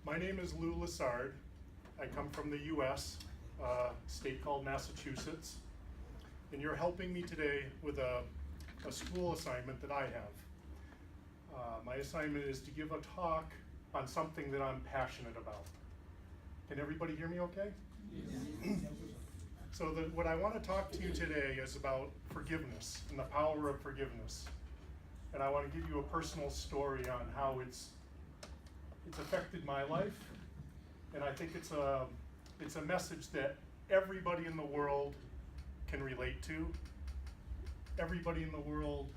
My name is Lou Lassard. I come from the U.S., state called Massachusetts, and you're helping me today with a school assignment that I have. My assignment is to give a talk on something that I'm passionate about. Can everybody hear me okay? Yes. So what I want to talk to you today is about forgiveness and the power of forgiveness. And I want to give you a personal story on how it's affected my life. And I think it's a message that everybody in the world can relate to. Everybody in the world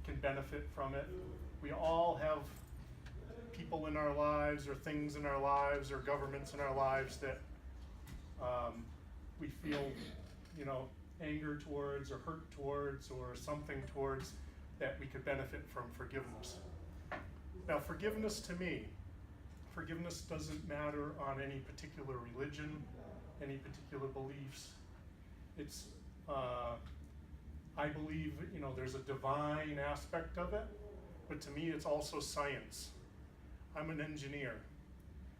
can benefit from it. We all have people in our lives or things in our lives or governments in our lives that we feel, anger towards or hurt towards or something towards that we could benefit from forgiveness. Now, forgiveness to me, forgiveness doesn't matter on any particular religion, any particular beliefs. It's, I believe, there's a divine aspect of it, but to me it's also science. I'm an engineer,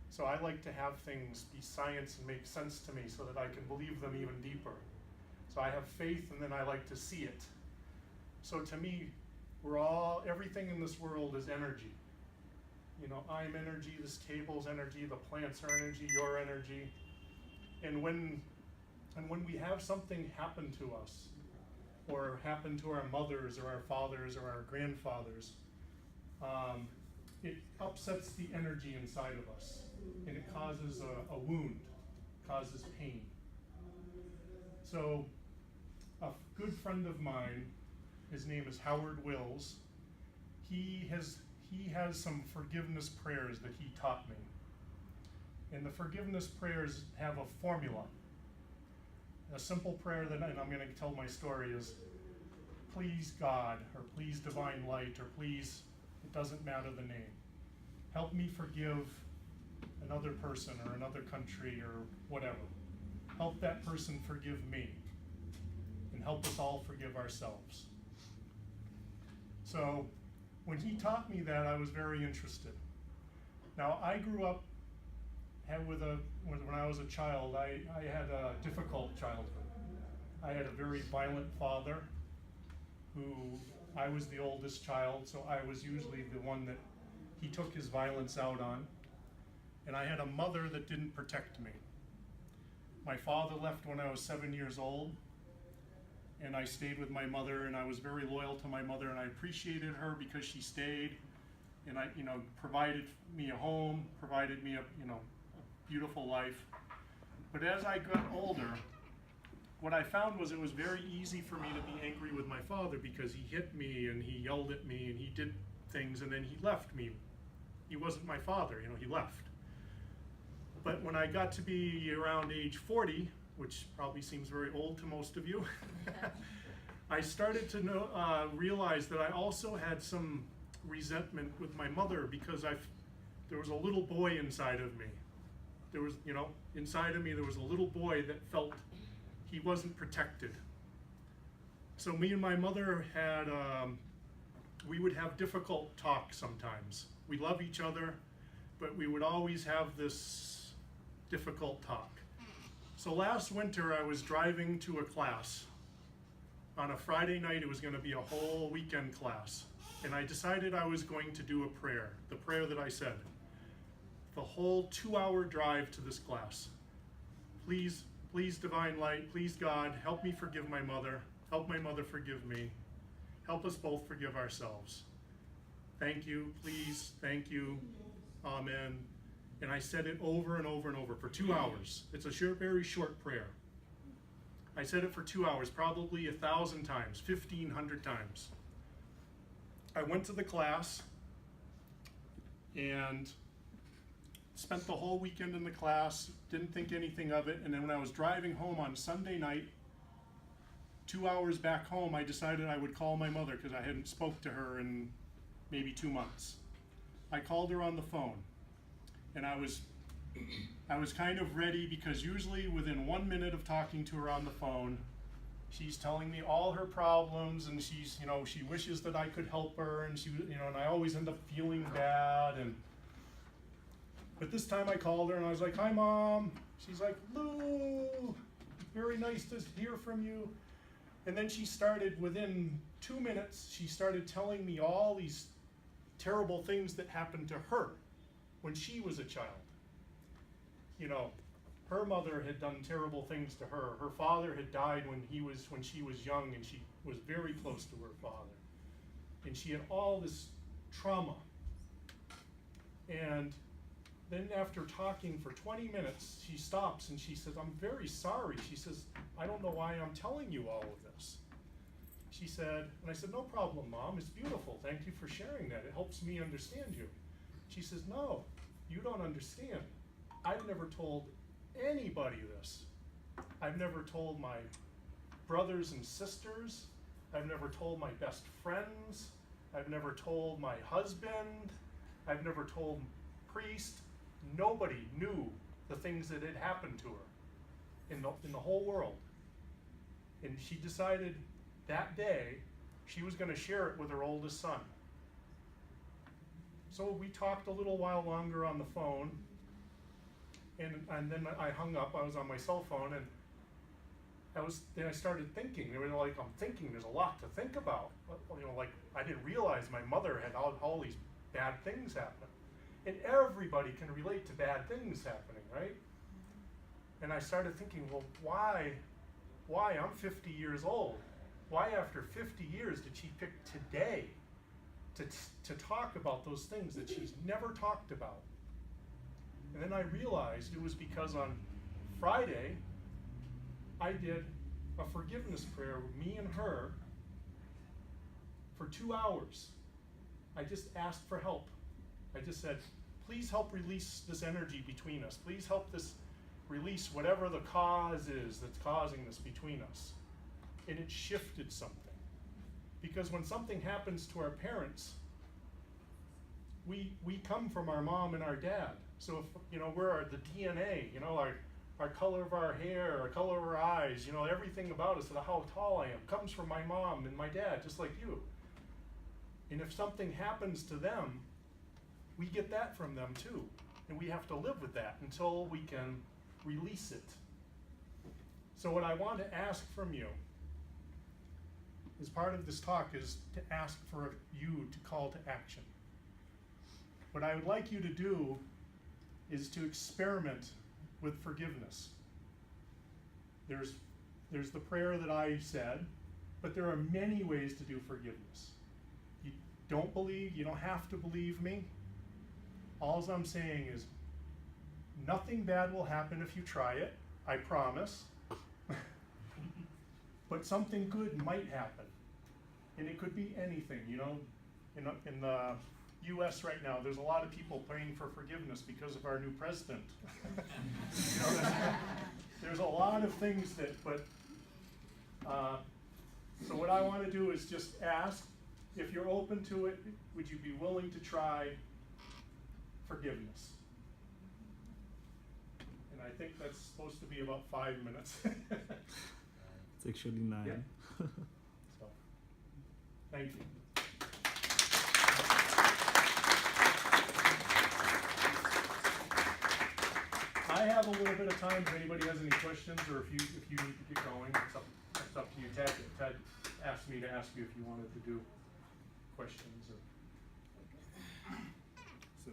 so I like to have things be science and make sense to me so that I can believe them even deeper. So I have faith and then I like to see it. So to me, everything in this world is energy. I'm energy, this table's energy, the plants are energy, your energy. And when we have something happen to us, or happen to our mothers or our fathers or our grandfathers, it upsets the energy inside of us, and it causes a wound, causes pain. So a good friend of mine, his name is Howard Wills, he has some forgiveness prayers that he taught me. And the forgiveness prayers have a formula. A simple prayer that, and I'm going to tell my story, is please God, or please divine light, or please, it doesn't matter the name. Help me forgive another person or another country or whatever. Help that person forgive me. And help us all forgive ourselves. So when he taught me that, I was very interested. Now, I grew up when I was a child, I had a difficult childhood. I had a very violent father who, I was the oldest child, so I was usually the one that he took his violence out on. And I had a mother that didn't protect me. My father left when I was 7 years old, and I stayed with my mother, and I was very loyal to my mother, and I appreciated her because she stayed, and provided me a home, provided me a beautiful life. But as I got older, what I found was it was very easy for me to be angry with my father because he hit me and he yelled at me and he did things and then he left me. He wasn't my father, he left. But when I got to be around age 40, which probably seems very old to most of you, I started to realize that I also had some resentment with my mother because there was a little boy inside of me. There was, inside of me there was a little boy that felt he wasn't protected. So me and my mother we would have difficult talks sometimes. We love each other, but we would always have this difficult talk. So last winter I was driving to a class. On a Friday night it was going to be a whole weekend class. And I decided I was going to do a prayer, the prayer that I said. The whole 2-hour drive to this class. Please divine light, please God, help me forgive my mother, help my mother forgive me, help us both forgive ourselves. Thank you, please, thank you, amen. And I said it over and over and over for 2 hours. It's a very short prayer. I said it for 2 hours, probably 1,000 times, 1,500 times. I went to the class and spent the whole weekend in the class, didn't think anything of it, and then when I was driving home on Sunday night, 2 hours back home, I decided I would call my mother because I hadn't spoke to her in maybe 2 months. I called her on the phone, and I was kind of ready because usually within 1 minute of talking to her on the phone, she's telling me all her problems, and she's, she wishes that I could help her, and and I always end up feeling bad, and But this time I called her and I was like, "Hi, Mom." She's like, "Lou, very nice to hear from you." And then she started, within 2 minutes, she started telling me all these terrible things that happened to her when she was a child. You know, her mother had done terrible things to her. Her father had died when she was young, and she was very close to her father. And she had all this trauma. And then after talking for 20 minutes, she stops and she says, "I'm very sorry." She says, "I don't know why I'm telling you all of this." She said, and I said, "No problem, Mom, it's beautiful. Thank you for sharing that. It helps me understand you." She says, "No, you don't understand. I've never told anybody this. I've never told my brothers and sisters. I've never told my best friends. I've never told my husband. I've never told priest. Nobody knew the things that had happened to her in the whole world." And she decided that day she was going to share it with her oldest son. So we talked a little while longer on the phone, and then I hung up. I was on my cell phone, and then I started thinking. They were like, "I'm thinking there's a lot to think about." You know, like, I didn't realize my mother had all these bad things happen. And everybody can relate to bad things happening, right? And I started thinking, well, why I'm 50 years old? Why after 50 years did she pick today to talk about those things that she's never talked about? And then I realized it was because on Friday, I did a forgiveness prayer with me and her for 2 hours. I just asked for help. I just said, "Please help release this energy between us. Please help this release whatever the cause is that's causing this between us." And it shifted something. Because when something happens to our parents, we come from our mom and our dad. So if, you know, we're the DNA, you know, our color of our hair, our color of our eyes, you know, everything about us, how tall I am, comes from my mom and my dad, just like you. And if something happens to them, we get that from them too. And we have to live with that until we can release it. So what I want to ask from you as part of this talk is to ask for you to call to action. What I would like you to do is to experiment with forgiveness. There's the prayer that I said, but there are many ways to do forgiveness. You don't have to believe me. All I'm saying is nothing bad will happen if you try it, I promise. But something good might happen. And it could be anything, you know. In the US right now, there's a lot of people praying for forgiveness because of our new president. You know, there's a lot of things so what I want to do is just ask, if you're open to it, would you be willing to try forgiveness? And I think that's supposed to be about 5 minutes. It's actually 9. Yeah. So, thank you. I have a little bit of time if anybody has any questions, or if you need to get going. It's up to you. Ted asked me to ask you if you wanted to do questions. So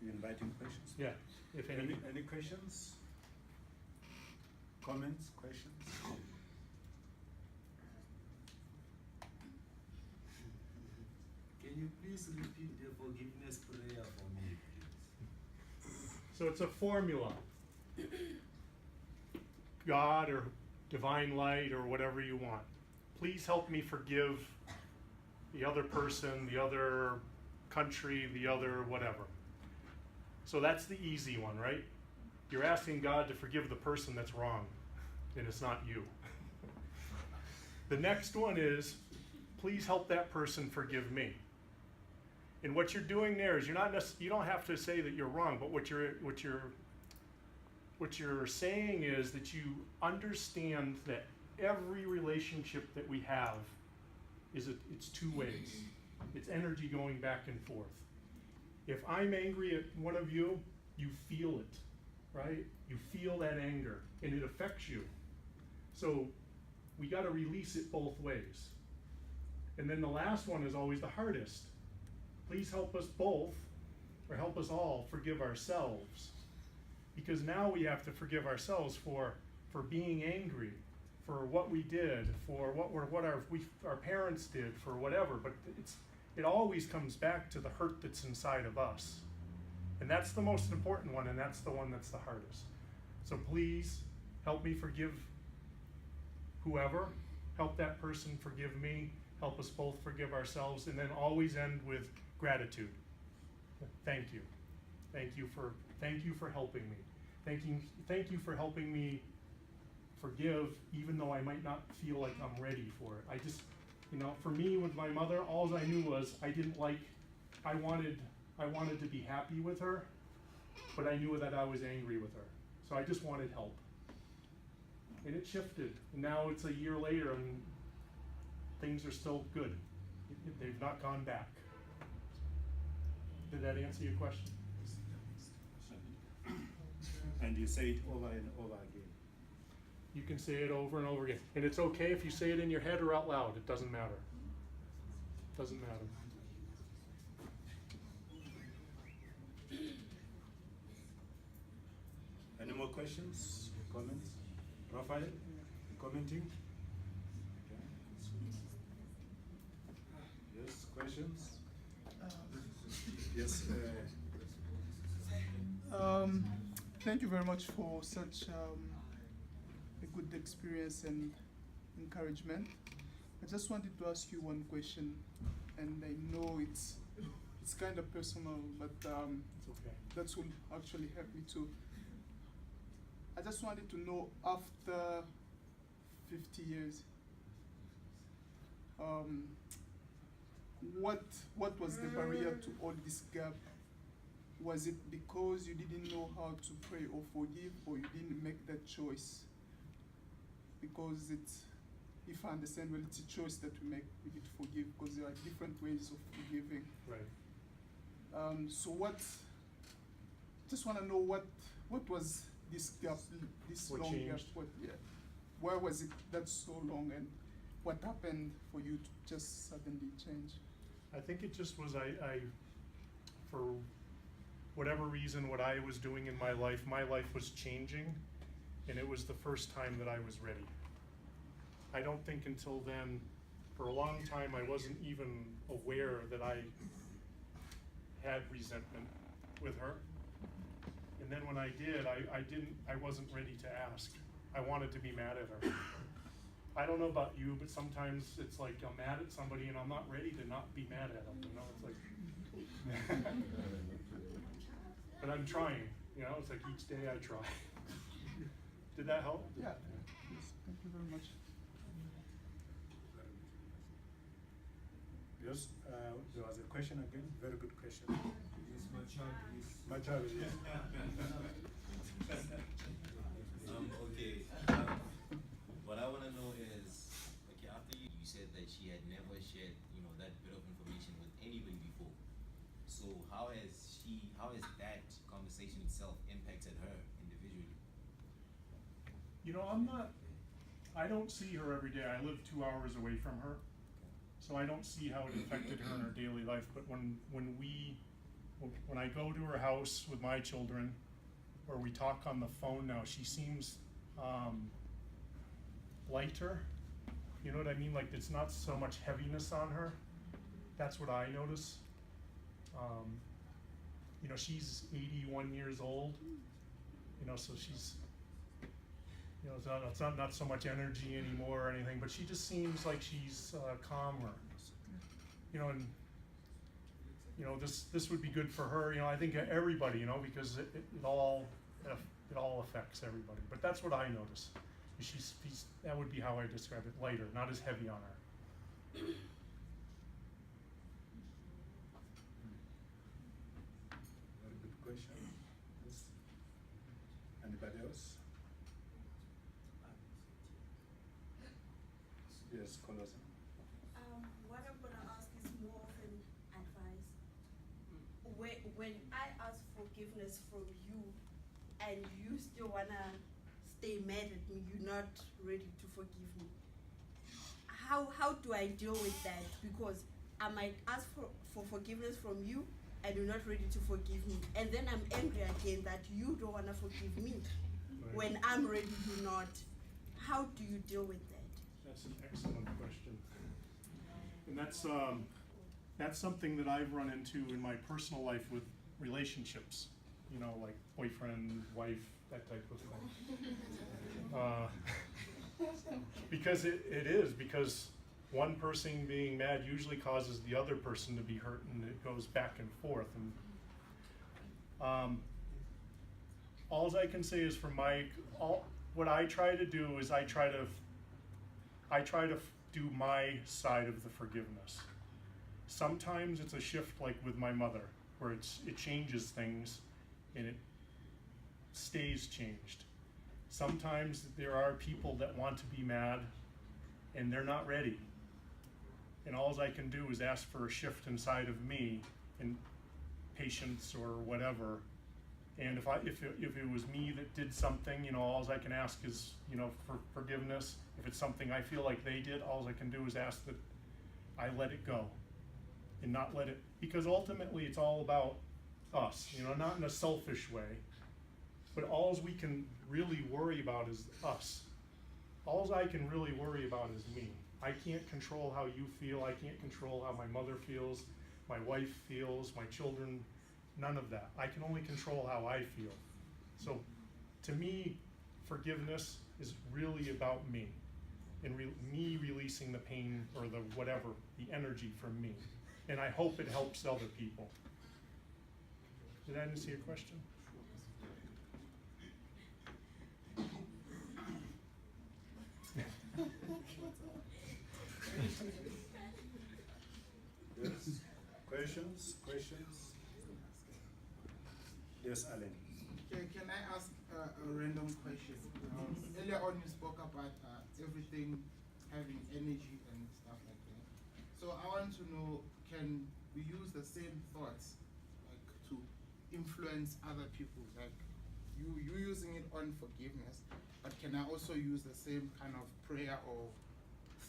you inviting questions? Yeah. If Any questions? Comments? Questions? Can you please repeat the forgiveness prayer for me, please? So it's a formula. God or divine light or whatever you want. Please help me forgive the other person, the other country, the other whatever. So that's the easy one, right? You're asking God to forgive the person that's wrong, and it's not you. The next one is, please help that person forgive me. And what you're doing there is you don't have to say that you're wrong, but what you're saying is that you understand that every relationship that we have it's two ways. It's energy going back and forth. If I'm angry at one of you, you feel it, right? You feel that anger, and it affects you. So we got to release it both ways. And then the last one is always the hardest. Please help us both, or help us all, forgive ourselves. Because now we have to forgive ourselves for being angry, for what we did, for what our parents did, for whatever. But it always comes back to the hurt that's inside of us. And that's the most important one, and that's the one that's the hardest. So please help me forgive whoever, help that person forgive me, help us both forgive ourselves, and then always end with gratitude. Thank you. Thank you for helping me. Thank you for helping me forgive, even though I might not feel like I'm ready for it. I just, for me with my mother, all I knew was I wanted to be happy with her, but I knew that I was angry with her. So I just wanted help. And it shifted. And now it's a year later and things are still good. They've not gone back. Did that answer your question? And you say it over and over again. You can say it over and over again. And it's okay if you say it in your head or out loud. It doesn't matter. Doesn't matter. Any more questions, comments? Raphael, commenting? Okay. Yes, questions? Yes. Thank you very much for such a good experience and encouragement. I just wanted to ask you one question, and I know it's kind of personal, but It's okay. that will actually help me too. I just wanted to know, after 50 years, what was the barrier to all this gap? Was it because you didn't know how to pray or forgive, or you didn't make that choice? Because if I understand well, it's a choice that we make, we need to forgive, because there are different ways of forgiving. Right. So just want to know what was this gap, this What long gap? changed? Why was it that so long, and what happened for you to just suddenly change? I think it just was I for whatever reason, what I was doing in my life was changing, and it was the first time that I was ready. I don't think until then, for a long time, I wasn't even aware that I had resentment with her. And then when I did, I wasn't ready to ask. I wanted to be mad at her. I don't know about you, but sometimes it's like I'm mad at somebody and I'm not ready to not be mad at them. It's like, but I'm trying. It's like each day I try. Did that help? Yeah. Yes, thank you very much. Yes, there was a question again. Very good question. Yes, my child is. My child, yes. Okay. What I want to know is, okay, after you said that she had never shared, that bit of information with anybody before. So how has that conversation itself impacted her individually? I don't see her every day. I live 2 hours away from her. So I don't see how it affected her in her daily life. But when I go to her house with my children, or we talk on the phone now, she seems lighter. You know what I mean? Like, it's not so much heaviness on her. That's what I notice. She's 81 years old. So she's, it's not so much energy anymore or anything, but she just seems like she's calmer. And this would be good for her. I think everybody, because it all affects everybody. But that's what I notice. That would be how I describe it. Lighter, not as heavy on her. Very good question. Yes. Anybody else? Yes, Colossians. What I'm going to ask is more of an advice. when I ask forgiveness from you and you still wanna stay mad at me, you're not ready to forgive me. How do I deal with that? Because I might ask for forgiveness from you and you're not ready to forgive me. And then I'm angry again that you don't wanna forgive me Right. when I'm ready to not. How do you deal with that? That's an excellent question. And that's something that I've run into in my personal life with relationships, you know, like boyfriend, wife, that type of thing. Because it is, because one person being mad usually causes the other person to be hurt, and it goes back and forth. And all I can say is what I try to do is I try to do my side of the forgiveness. Sometimes it's a shift, like with my mother, where it changes things and it stays changed. Sometimes there are people that want to be mad and they're not ready. And all I can do is ask for a shift inside of me and patience or whatever. And if it was me that did something, you know, all I can ask is, you know, for forgiveness. If it's something I feel like they did, all I can do is ask that I let it go and not let it, because ultimately it's all about us, you know, not in a selfish way, but all we can really worry about is us. All I can really worry about is me. I can't control how you feel. I can't control how my mother feels, my wife feels, my children, none of that. I can only control how I feel. So to me, forgiveness is really about me and me releasing the pain or the whatever, the energy from me. And I hope it helps other people. Did I answer your question? Yes. Questions? Yes, Alan. Can I ask a random question? Earlier on you spoke about everything having energy and stuff like that. So I want to know, can we use the same thoughts like to influence other people? Like you using it on forgiveness, but can I also use the same kind of prayer or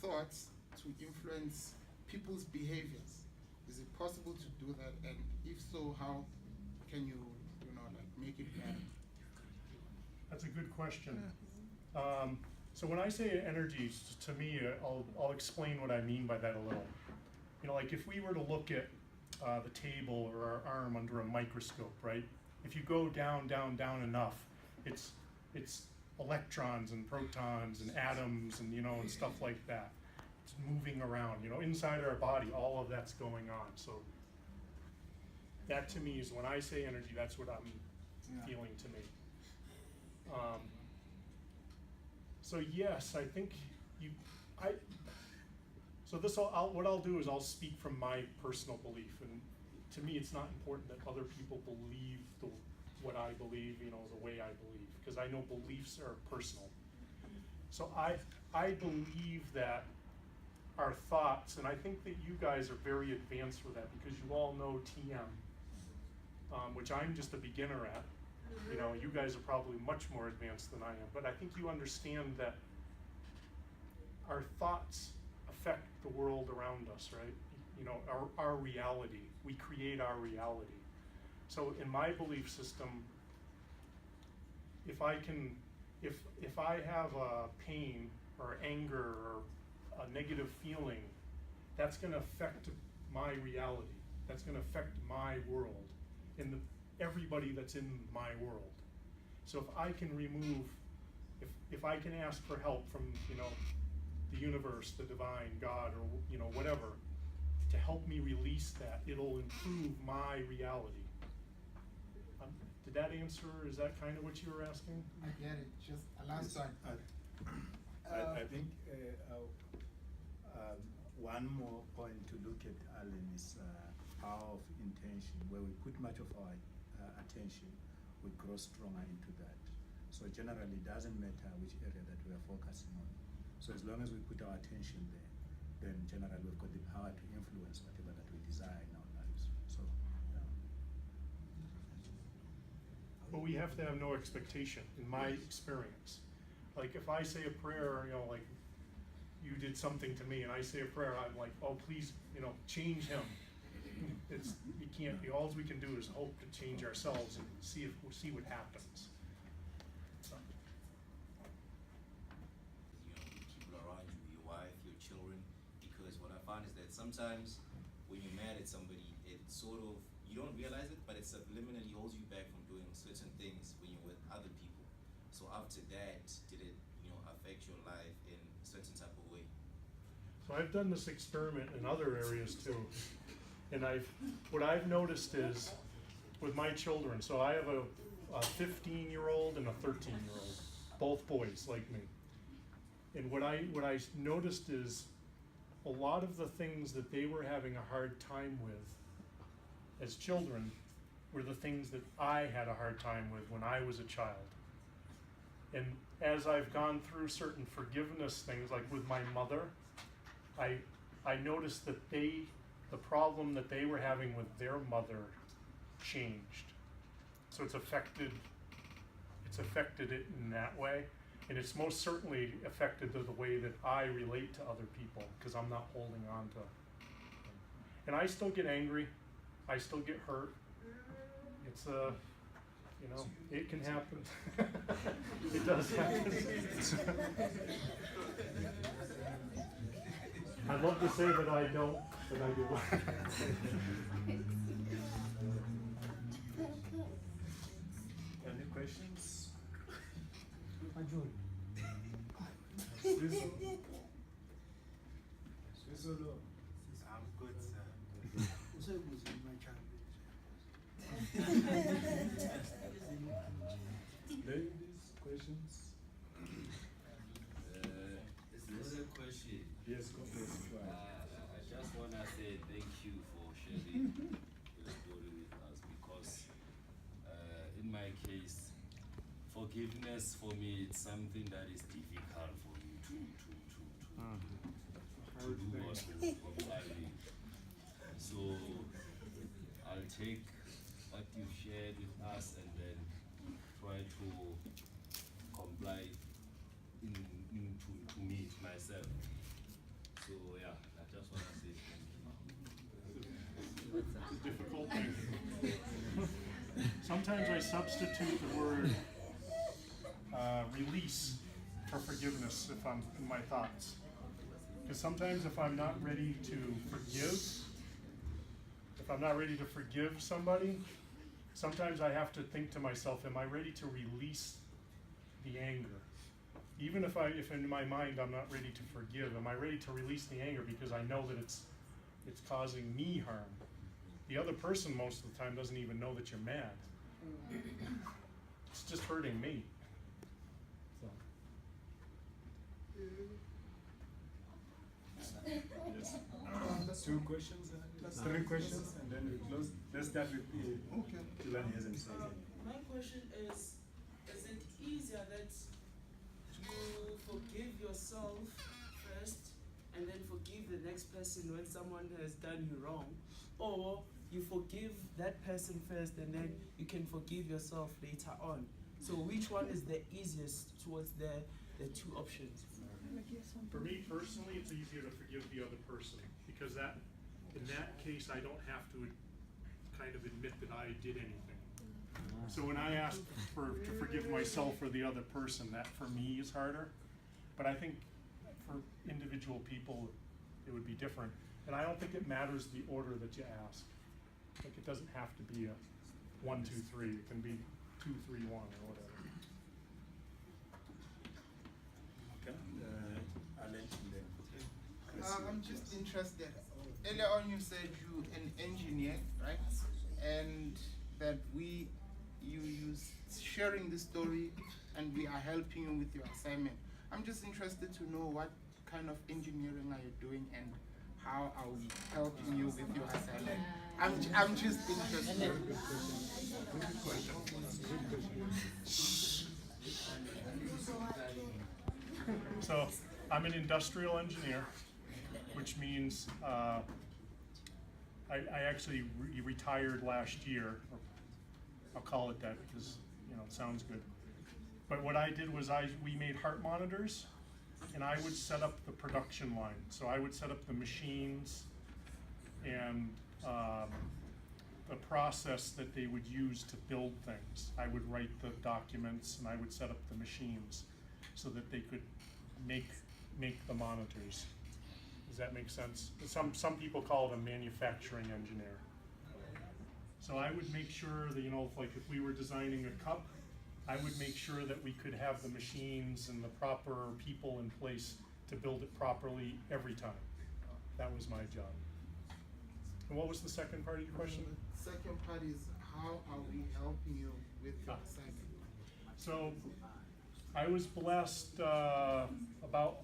thoughts to influence people's behaviors? Is it possible to do that? And if so, how can you like make it better? That's a good question. So when I say energy, to me, I'll explain what I mean by that a little. You know, like if we were to look at the table or our arm under a microscope, right? If you go down enough, it's electrons and protons and atoms and, you know, and stuff like that. It's moving around, you know, inside our body, all of that's going on. So that to me is when I say energy, that's what I'm feeling to me. So yes, I think what I'll do is I'll speak from my personal belief, and to me it's not important that other people believe what I believe, you know, the way I believe, because I know beliefs are personal. So I believe that our thoughts, and I think that you guys are very advanced with that because you all know TM, which I'm just a beginner at. You know, you guys are probably much more advanced than I am, but I think you understand that our thoughts affect the world around us, right? You know, our reality. We create our reality. So in my belief system, if I have a pain or anger or a negative feeling, that's going to affect my reality. That's going to affect my world and everybody that's in my world. So if I can remove, if I can ask for help from, you know, the universe, the divine, God, or, you know, whatever, to help me release that, it'll improve my reality. Did that answer, is that kind of what you were asking? I get it. Just a last one. I think one more point to look at, Alan, is power of intention. Where we put much of our attention, we grow stronger into that. So generally, it doesn't matter which area that we are focusing on. So as long as we put our attention there, then generally we've got the power to influence whatever that we desire in our lives. So, yeah. we have to have no expectation, in my experience. Like if I say a prayer, you know, like you did something to me and I say a prayer, I'm like, oh, please, you know, change him. It's, you can't be, all we can do is hope to change ourselves and see what happens. So. You know, people around you, your wife, your children, because what I found is that sometimes when you're mad at somebody, it sort of, you don't realize it, but it subliminally holds you back from doing certain things when you're with other people. So after that, did it, you know, affect your life in a certain type of way? So I've done this experiment in other areas too. And what I've noticed is with my children, so I have a 15-year-old and a 13-year-old, both boys like me. And what I noticed is a lot of the things that they were having a hard time with as children were the things that I had a hard time with when I was a child. And as I've gone through certain forgiveness things, like with my mother, I noticed that the problem that they were having with their mother changed. So it's affected it in that way. And it's most certainly affected the way that I relate to other people, because I'm not holding on to them. And I still get angry. I still get hurt. It's you know, it can happen. It does happen. I'd love to say that I don't, but I do. Any questions? I'm good, sir. Ladies, questions? Is this a question? Yes, go ahead. I just want to say thank you for sharing your story with us, because in my case, forgiveness for me is something that is difficult for me to do or to comply with. So I'll take what you shared with us and then try to comply to me, myself. So yeah, I just want to say thank you. It's a difficult thing. Sometimes I substitute the word release for forgiveness if I'm in my thoughts. Because sometimes if I'm not ready to forgive somebody, sometimes I have to think to myself, am I ready to release the anger? Even if in my mind I'm not ready to forgive, am I ready to release the anger because I know that it's causing me harm? The other person most of the time doesn't even know that you're mad. It's just hurting me. So. Yes. Two questions, three questions, and then we close. Let's start with Tulani hasn't said anything. My question is it easier that you forgive yourself first and then forgive the next person when someone has done you wrong, or you forgive that person first and then you can forgive yourself later on? So which one is the easiest towards the two options? For me personally, it's easier to forgive the other person because in that case, I don't have to kind of admit that I did anything. So when I ask to forgive myself or the other person, that for me is harder. But I think for individual people, it would be different. And I don't think it matters the order that you ask. Like it doesn't have to be a 1, 2, 3. It can be 2, 3, 1 or whatever. Okay. Alan, and then Chris. I'm just interested. Earlier on you said you an engineer, right? And that you sharing the story and we are helping you with your assignment. I'm just interested to know what kind of engineering are you doing and how are we helping you with your assignment? I'm just interested. So I'm an industrial engineer, which means I actually retired last year. I'll call it that because sounds good. But what I did was we made heart monitors, and I would set up the production line. So I would set up the machines and the process that they would use to build things. I would write the documents and I would set up the machines so that they could make the monitors. Does that make sense? Some people call it a manufacturing engineer. So I would make sure that, like if we were designing a cup, I would make sure that we could have the machines and the proper people in place to build it properly every time. That was my job. And what was the second part of your question? The second part is, how are we helping you with your assignment? So I was blessed about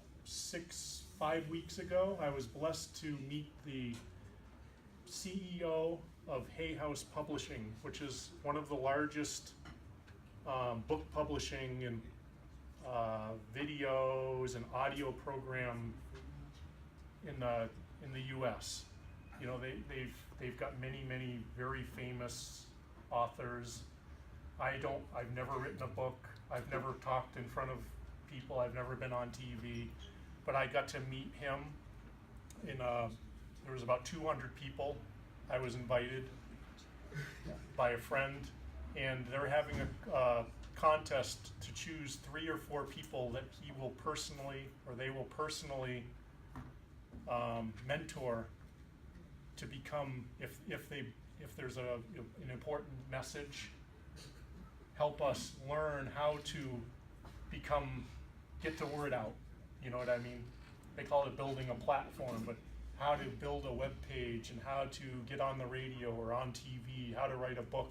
5 weeks ago. I was blessed to meet the CEO of Hay House Publishing, which is one of the largest book publishing and videos and audio program in the U.S. They've got many very famous authors. I've never written a book. I've never talked in front of people. I've never been on TV, but I got to meet him. There was about 200 people. I was invited by a friend, and they're having a contest to choose 3 or 4 people that they will personally mentor to become, if there's an important message, help us learn how to get the word out. You know what I mean? They call it building a platform, but how to build a web page and how to get on the radio or on TV, how to write a book,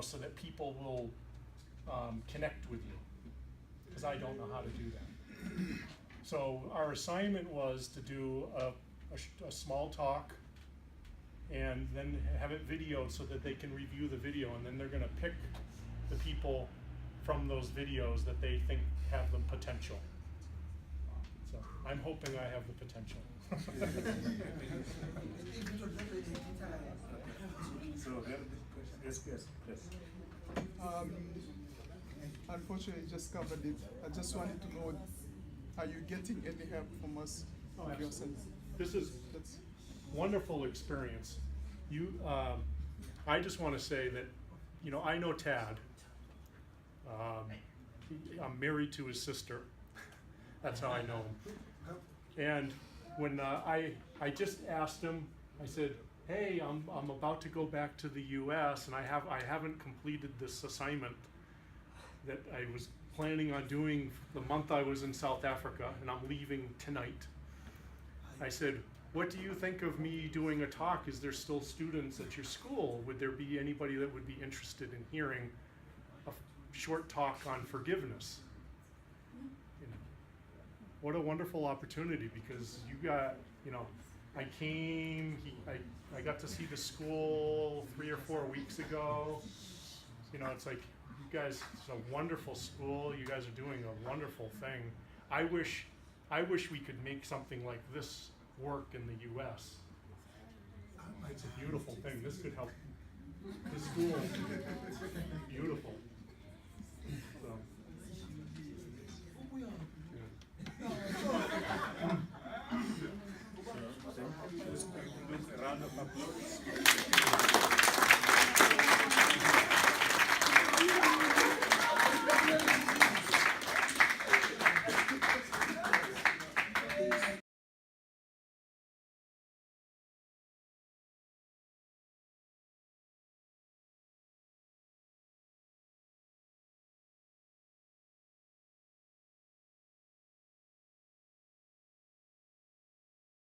so that people will connect with you, because I don't know how to do that. So our assignment was to do a small talk and then have it videoed so that they can review the video, and then they're going to pick the people from those videos that they think have the potential. So I'm hoping I have the potential. So, yes. Unfortunately, you just covered it. I just wanted to know, are you getting any help from us? Oh, with your absolutely. sense? This is That's wonderful experience. I just want to say that, I know Tad. I'm married to his sister. That's how I know him. And when I just asked him, I said, hey, I'm about to go back to the U.S. and I haven't completed this assignment that I was planning on doing the month I was in South Africa, and I'm leaving tonight. I said, what do you think of me doing a talk? Is there still students at your school? Would there be anybody that would be interested in hearing a short talk on forgiveness? What a wonderful opportunity, because you got, I came, I got to see the school 3 or 4 weeks ago. It's like, you guys, it's a wonderful school. You guys are doing a wonderful thing. I wish we could make something like this work in the U.S. It's a beautiful thing. This could help the school. Beautiful. So, Let's do a round of applause.